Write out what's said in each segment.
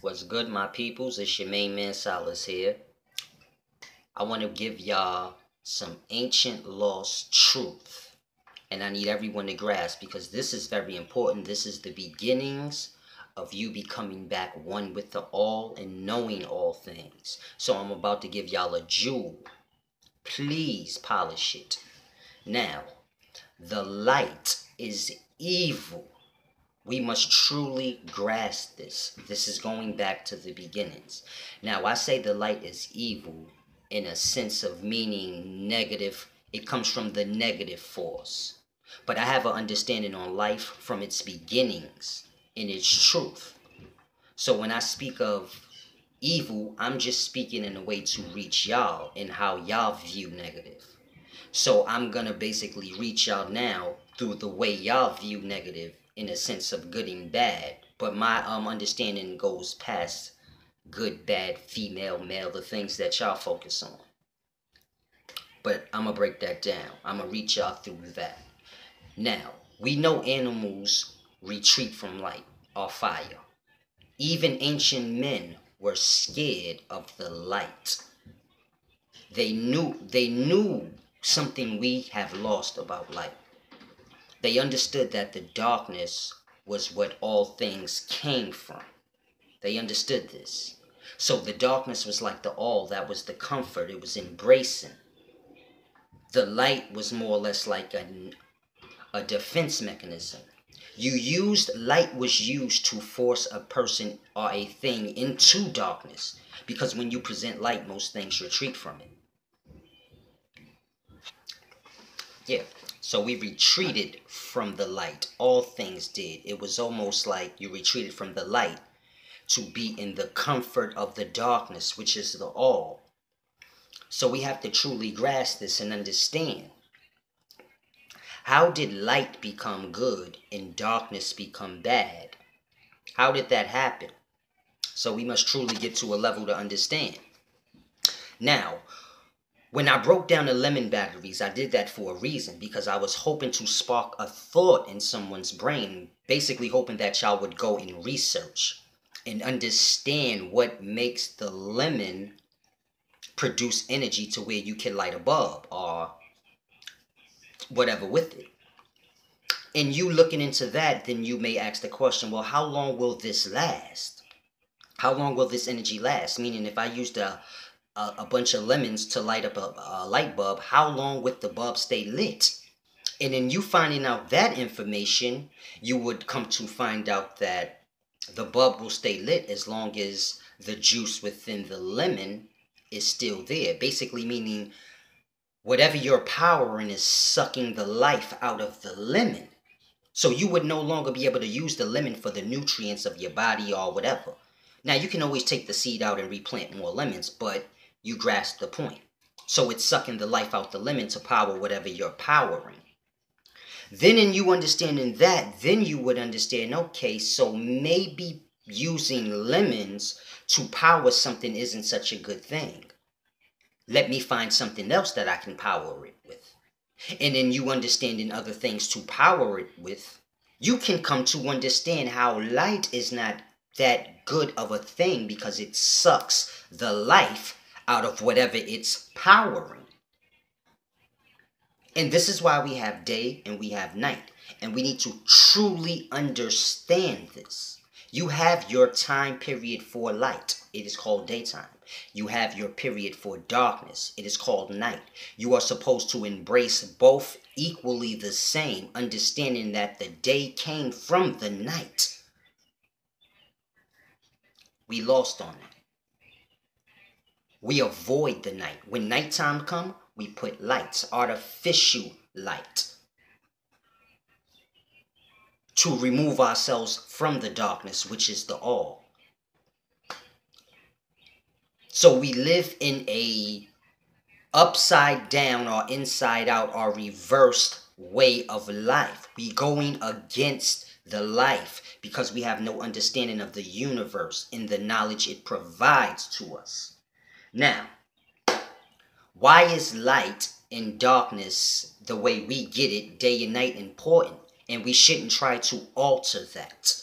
What's good, my peoples? It's your main man Silas here. I want to give y'all some ancient lost truth. And I need everyone to grasp because this is very important. This is the beginnings of you becoming back one with the all and knowing all things. So I'm about to give y'all a jewel. Please polish it. Now, the light is evil. We must truly grasp this. This is going back to the beginnings. Now, I say the light is evil in a sense of meaning negative. It comes from the negative force. But I have an understanding on life from its beginnings in its truth. So when I speak of evil, I'm just speaking in a way to reach y'all in how y'all view negative. So I'm going to basically reach y'all now through the way y'all view negative in a sense of good and bad. But my understanding goes past good, bad, female, male, the things that y'all focus on. But I'm going to break that down. I'm going to reach y'all through that. Now, we know animals retreat from light or fire. Even ancient men were scared of the light. They knew something we have lost about light. They understood that the darkness was what all things came from. They understood this. So the darkness was like the all, that was the comfort, it was embracing. The light was more or less like a defense mechanism. Light was used to force a person or a thing into darkness. Because when you present light, most things retreat from it. Yeah, so we retreated from the light. All things did. It was almost like you retreated from the light to be in the comfort of the darkness, which is the all. So we have to truly grasp this and understand. How did light become good and darkness become bad? How did that happen? So we must truly get to a level to understand. Now, when I broke down the lemon batteries, I did that for a reason, because I was hoping to spark a thought in someone's brain, basically hoping that y'all would go and research and understand what makes the lemon produce energy to where you can light a bulb or whatever with it. And you looking into that, then you may ask the question, well, how long will this last? How long will this energy last? Meaning if I used a bunch of lemons to light up a light bulb, how long would the bulb stay lit? And then you finding out that information, you would come to find out that the bulb will stay lit as long as the juice within the lemon is still there. Basically meaning whatever you're powering is sucking the life out of the lemon. So you would no longer be able to use the lemon for the nutrients of your body or whatever. Now you can always take the seed out and replant more lemons, but you grasp the point. So it's sucking the life out the lemon to power whatever you're powering. Then in you understanding that, then you would understand, okay, so maybe using lemons to power something isn't such a good thing. Let me find something else that I can power it with. And then you understanding other things to power it with, you can come to understand how light is not that good of a thing because it sucks the life out of whatever it's powering. And this is why we have day and we have night. And we need to truly understand this. You have your time period for light. It is called daytime. You have your period for darkness. It is called night. You are supposed to embrace both equally the same, understanding that the day came from the night. We lost on it. We avoid the night. When nighttime comes, we put lights, artificial light, to remove ourselves from the darkness, which is the all. So we live in a upside down or inside out or reversed way of life. We going against the life because we have no understanding of the universe and the knowledge it provides to us. Now, why is light and darkness, the way we get it, day and night, important? And we shouldn't try to alter that.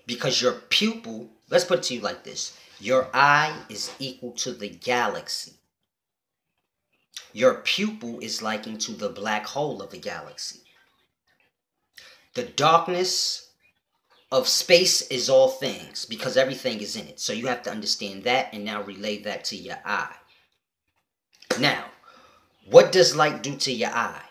Because your pupil, let's put it to you like this. Your eye is equal to the galaxy. Your pupil is likened to the black hole of a galaxy. The darkness of space is all things because everything is in it. So you have to understand that and now relay that to your eye. Now, what does light do to your eye?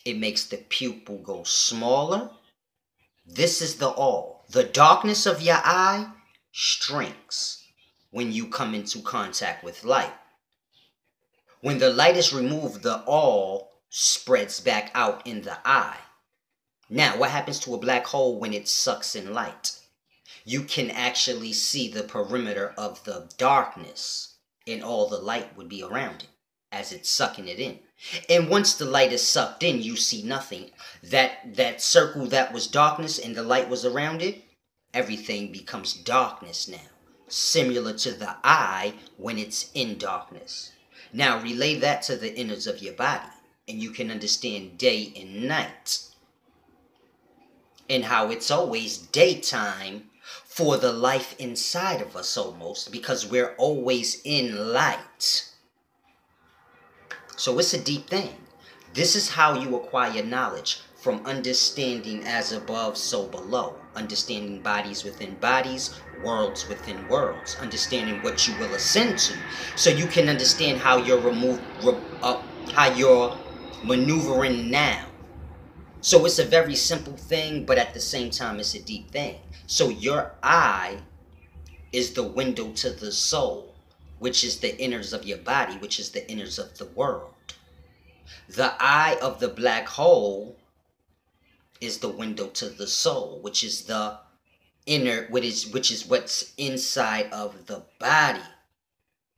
It makes the pupil go smaller. This is the all. The darkness of your eye shrinks when you come into contact with light. When the light is removed, the all spreads back out in the eye. Now, what happens to a black hole when it sucks in light? You can actually see the perimeter of the darkness, and all the light would be around it as it's sucking it in. And once the light is sucked in, you see nothing. That circle that was darkness and the light was around it, everything becomes darkness now, similar to the eye when it's in darkness. Now relay that to the innards of your body, and you can understand day and night, and how it's always daytime for the life inside of us almost, because we're always in light. So it's a deep thing. This is how you acquire knowledge, from understanding as above, so below. Understanding bodies within bodies, worlds within worlds. Understanding what you will ascend to, so you can understand how you're how you're maneuvering now. So it's a very simple thing, but at the same time, it's a deep thing. So your eye is the window to the soul, which is the innards of your body, which is the innards of the world. The eye of the black hole is the window to the soul, which is the inner, which is what's inside of the body.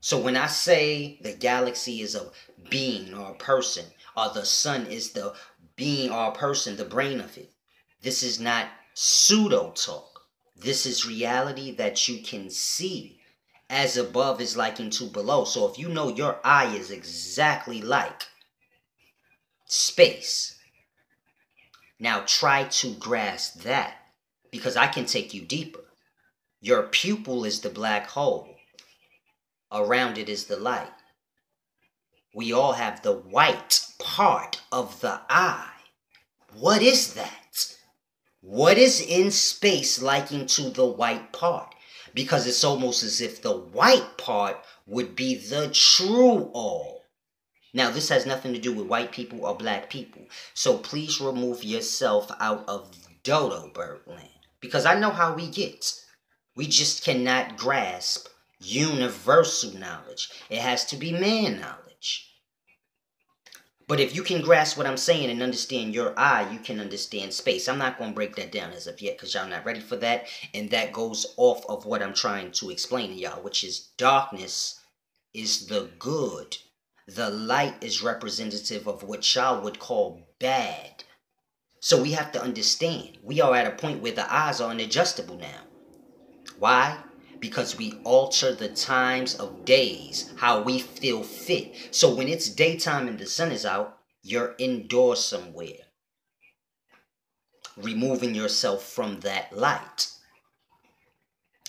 So when I say the galaxy is a being or a person, or the sun is the being or a person, the brain of it, this is not pseudo talk. This is reality that you can see. As above is likened to below. So if you know your eye is exactly like space, now try to grasp that, because I can take you deeper. Your pupil is the black hole. Around it is the light. We all have the white part of the eye. What is that? What is in space likened to the white part? Because it's almost as if the white part would be the true all. Now, this has nothing to do with white people or black people. So please remove yourself out of Dodo Bird land. Because I know how we get. We just cannot grasp universal knowledge. It has to be man knowledge. But if you can grasp what I'm saying and understand your eye, you can understand space. I'm not going to break that down as of yet because y'all not ready for that. And that goes off of what I'm trying to explain to y'all, which is darkness is the good. The light is representative of what y'all would call bad. So we have to understand. We are at a point where the eyes are unadjustable now. Why? Because we alter the times of days, how we feel fit. So when it's daytime and the sun is out, you're indoors somewhere, removing yourself from that light.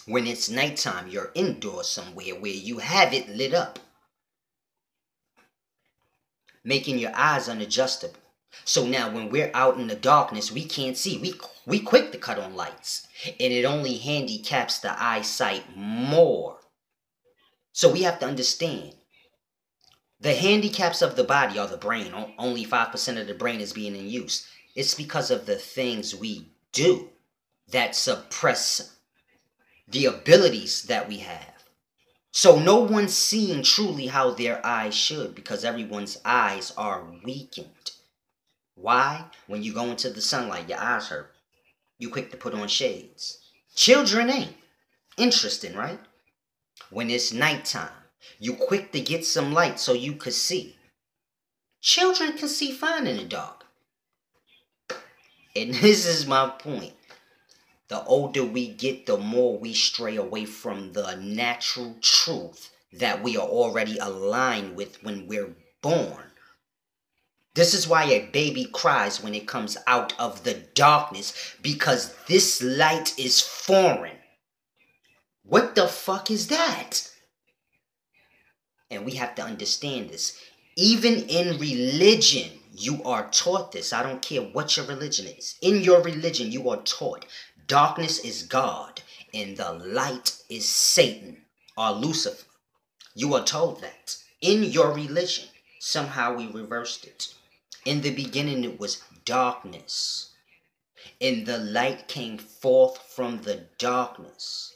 When it's nighttime, you're indoors somewhere where you have it lit up, making your eyes unadjustable. So now when we're out in the darkness, we can't see. We quick to cut on lights. And it only handicaps the eyesight more. So we have to understand. The handicaps of the body are the brain. Only 5% of the brain is being in use. It's because of the things we do that suppress the abilities that we have. So no one's seeing truly how their eyes should, because everyone's eyes are weakened. Why? When you go into the sunlight, your eyes hurt. You quick to put on shades. Children ain't. Interesting, right? When it's nighttime, you quick to get some light so you could see. Children can see fine in the dark. And this is my point. The older we get, the more we stray away from the natural truth that we are already aligned with when we're born. This is why a baby cries when it comes out of the darkness, because this light is foreign. What the fuck is that? And we have to understand this. Even in religion, you are taught this. I don't care what your religion is. In your religion, you are taught darkness is God and the light is Satan or Lucifer. You are told that in your religion. Somehow we reversed it. In the beginning, it was darkness, and the light came forth from the darkness.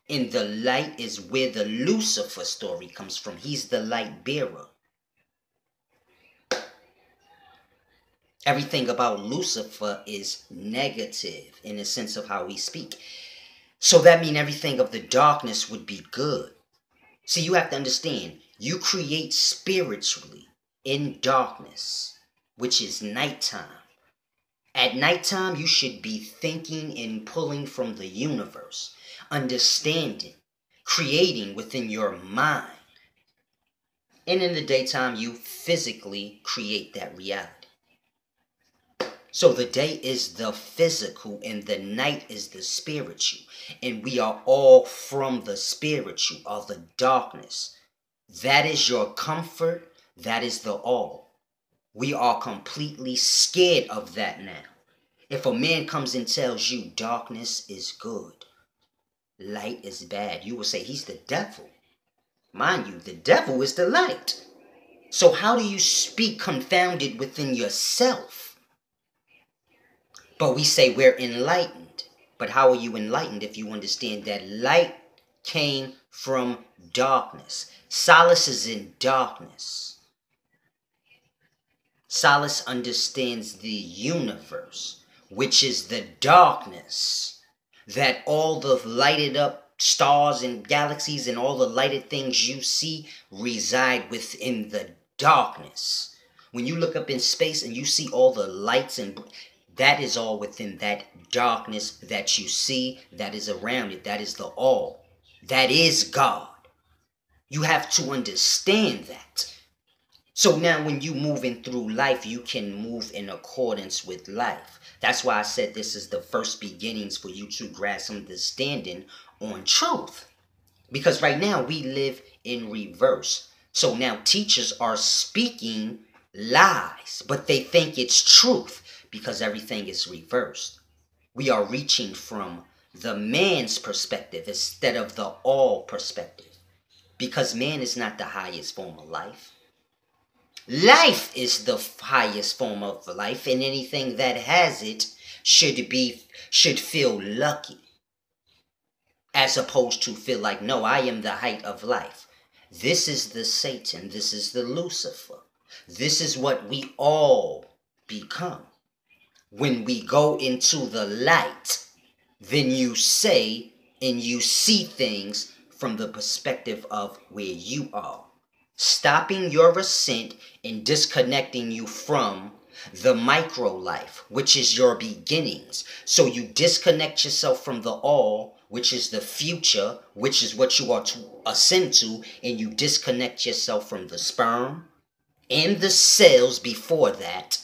And the light is where the Lucifer story comes from. He's the light bearer. Everything about Lucifer is negative in the sense of how we speak. So that means everything of the darkness would be good. See, you have to understand, you create spiritually in darkness, which is nighttime. At nighttime, you should be thinking and pulling from the universe, understanding, creating within your mind. And in the daytime, you physically create that reality. So the day is the physical and the night is the spiritual. And we are all from the spiritual or the darkness. That is your comfort. That is the all. We are completely scared of that now. If a man comes and tells you darkness is good, light is bad, you will say he's the devil. Mind you, the devil is the light. So how do you speak confounded within yourself? But we say we're enlightened. But how are you enlightened if you understand that light came from darkness? Solace is in darkness. Solace understands the universe, which is the darkness that all the lighted up stars and galaxies and all the lighted things you see reside within the darkness. When you look up in space and you see all the lights, and that is all within that darkness that you see, that is around it. That is the all. That is God. You have to understand that. So now when you moving through life, you can move in accordance with life. That's why I said this is the first beginnings for you to grasp understanding on truth. Because right now we live in reverse. So now teachers are speaking lies, but they think it's truth because everything is reversed. We are reaching from the man's perspective instead of the all perspective. Because man is not the highest form of life. Life is the highest form of life, and anything that has it should feel lucky. As opposed to feel like, no, I am the height of life. This is the Satan. This is the Lucifer. This is what we all become. When we go into the light, then you say and you see things from the perspective of where you are. Stopping your ascent and disconnecting you from the micro life, which is your beginnings. So you disconnect yourself from the all, which is the future, which is what you are to ascend to, and you disconnect yourself from the sperm and the cells before that,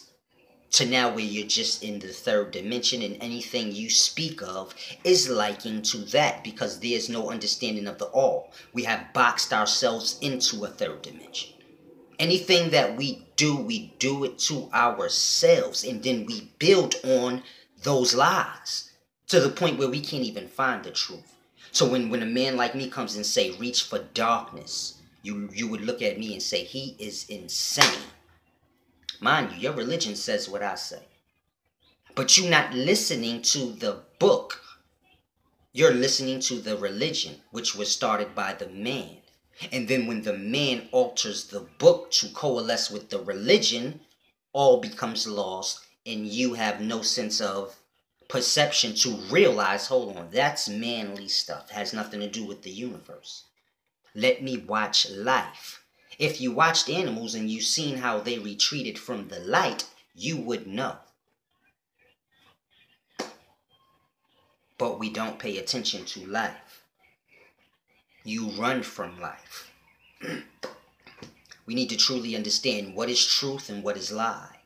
to now where you're just in the third dimension, and anything you speak of is liking to that because there's no understanding of the all. We have boxed ourselves into a third dimension. Anything that we do it to ourselves, and then we build on those lies to the point where we can't even find the truth. So when a man like me comes and say, reach for darkness, you would look at me and say, he is insane. Mind you, your religion says what I say. But you're not listening to the book. You're listening to the religion, which was started by the man. And then when the man alters the book to coalesce with the religion, all becomes lost, and you have no sense of perception to realize, hold on, that's manly stuff. It has nothing to do with the universe. Let me watch life. If you watched animals and you seen how they retreated from the light, you would know. But we don't pay attention to life. You run from life. We need to truly understand what is truth and what is lie.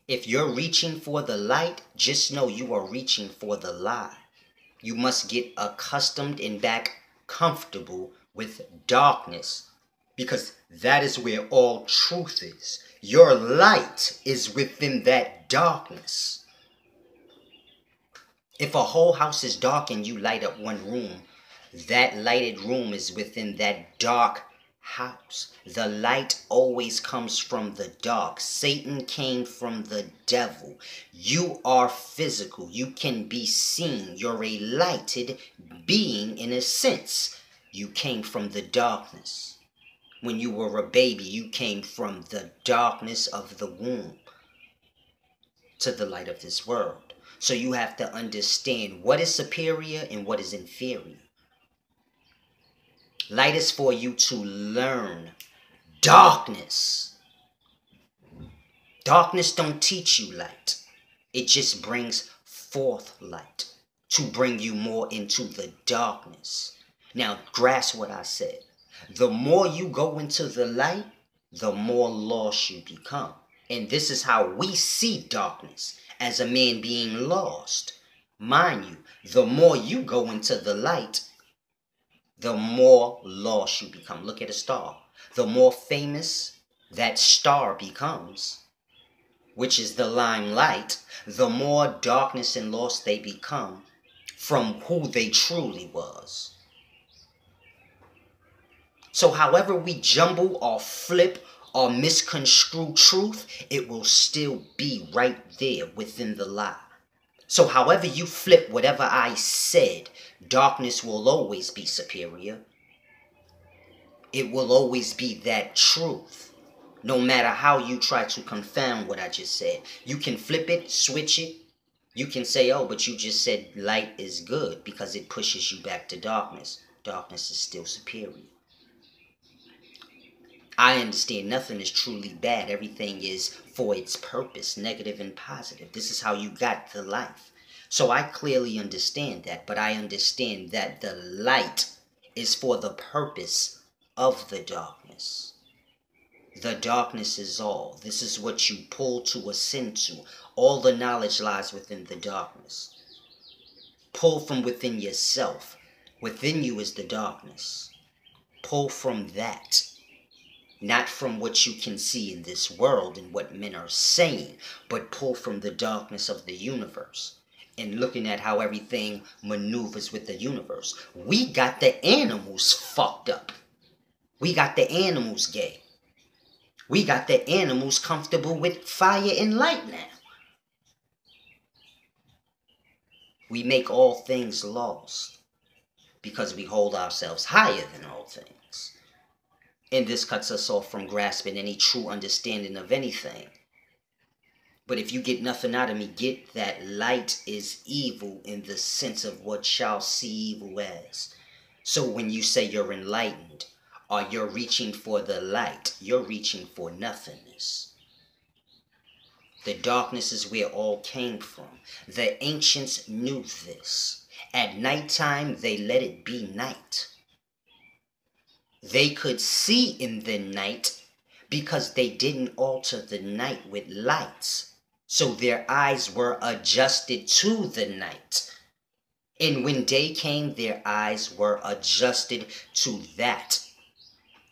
If you're reaching for the light, just know you are reaching for the lie. You must get accustomed and back comfortable with darkness, because that is where all truth is. Your light is within that darkness. If a whole house is dark and you light up one room, that lighted room is within that dark house. The light always comes from the dark. Satan came from the devil. You are physical. You can be seen. You're a lighted being in a sense. You came from the darkness. When you were a baby, you came from the darkness of the womb to the light of this world. So you have to understand what is superior and what is inferior. Light is for you to learn. Darkness. Darkness don't teach you light. It just brings forth light to bring you more into the darkness. Now, grasp what I said. The more you go into the light, the more lost you become. And this is how we see darkness, as a man being lost. Mind you, the more you go into the light, the more lost you become. Look at a star. The more famous that star becomes, which is the limelight, the more darkness and lost they become from who they truly was. So however we jumble or flip or misconstrue truth, it will still be right there within the lie. So however you flip whatever I said, darkness will always be superior. It will always be that truth. No matter how you try to confound what I just said. You can flip it, switch it. You can say, oh, but you just said light is good because it pushes you back to darkness. Darkness is still superior. I understand nothing is truly bad. Everything is for its purpose, negative and positive. This is how you got the life. So I clearly understand that, but I understand that the light is for the purpose of the darkness. The darkness is all. This is what you pull to ascend to. All the knowledge lies within the darkness. Pull from within yourself. Within you is the darkness. Pull from that. Not from what you can see in this world and what men are saying, but pull from the darkness of the universe. And looking at how everything maneuvers with the universe. We got the animals fucked up. We got the animals gay. We got the animals comfortable with fire and light now. We make all things lost because we hold ourselves higher than all things. And this cuts us off from grasping any true understanding of anything. But if you get nothing out of me, get that light is evil in the sense of what shall see evil as. So when you say you're enlightened, or you're reaching for the light, you're reaching for nothingness. The darkness is where all came from. The ancients knew this. At nighttime, they let it be night. They could see in the night because they didn't alter the night with lights. So their eyes were adjusted to the night. And when day came, their eyes were adjusted to that.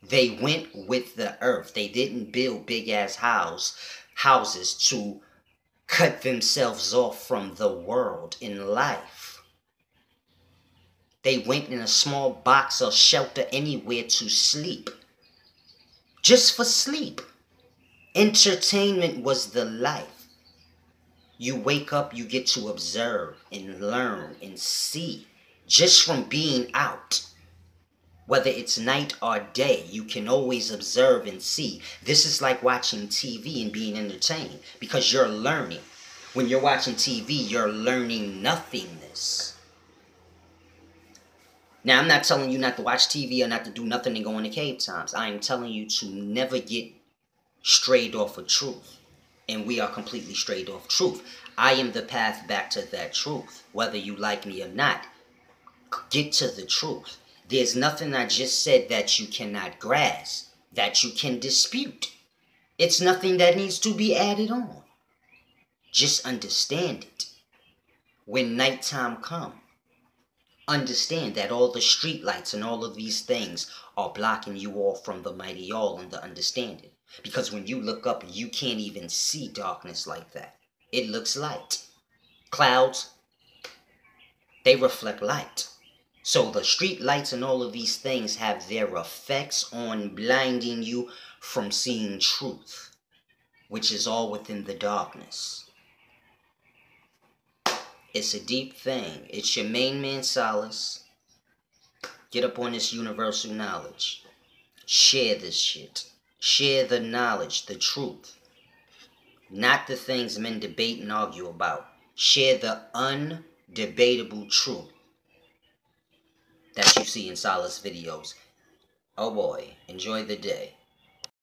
They went with the earth. They didn't build big-ass houses to cut themselves off from the world in life. They went in a small box or shelter anywhere to sleep. Just for sleep. Entertainment was the life. You wake up, you get to observe and learn and see just from being out. Whether it's night or day, you can always observe and see. This is like watching TV and being entertained because you're learning. When you're watching TV, you're learning nothingness. Now, I'm not telling you not to watch TV or not to do nothing and go into cave times. I am telling you to never get strayed off of truth. And we are completely strayed off truth. I am the path back to that truth. Whether you like me or not, get to the truth. There's nothing I just said that you cannot grasp. that you can dispute. It's nothing that needs to be added on. Just understand it. When nighttime comes, understand that all the street lights and all of these things are blocking you off from the mighty all and the understanding. Because when you look up, you can't even see darkness like that. It looks light. Clouds, they reflect light. So the street lights and all of these things have their effects on blinding you from seeing truth, which is all within the darkness. It's a deep thing. It's your main man, Solace. Get up on this universal knowledge. Share this shit. Share the knowledge, the truth. Not the things men debate and argue about. Share the undebatable truth that you see in Solace videos. Oh boy, enjoy the day.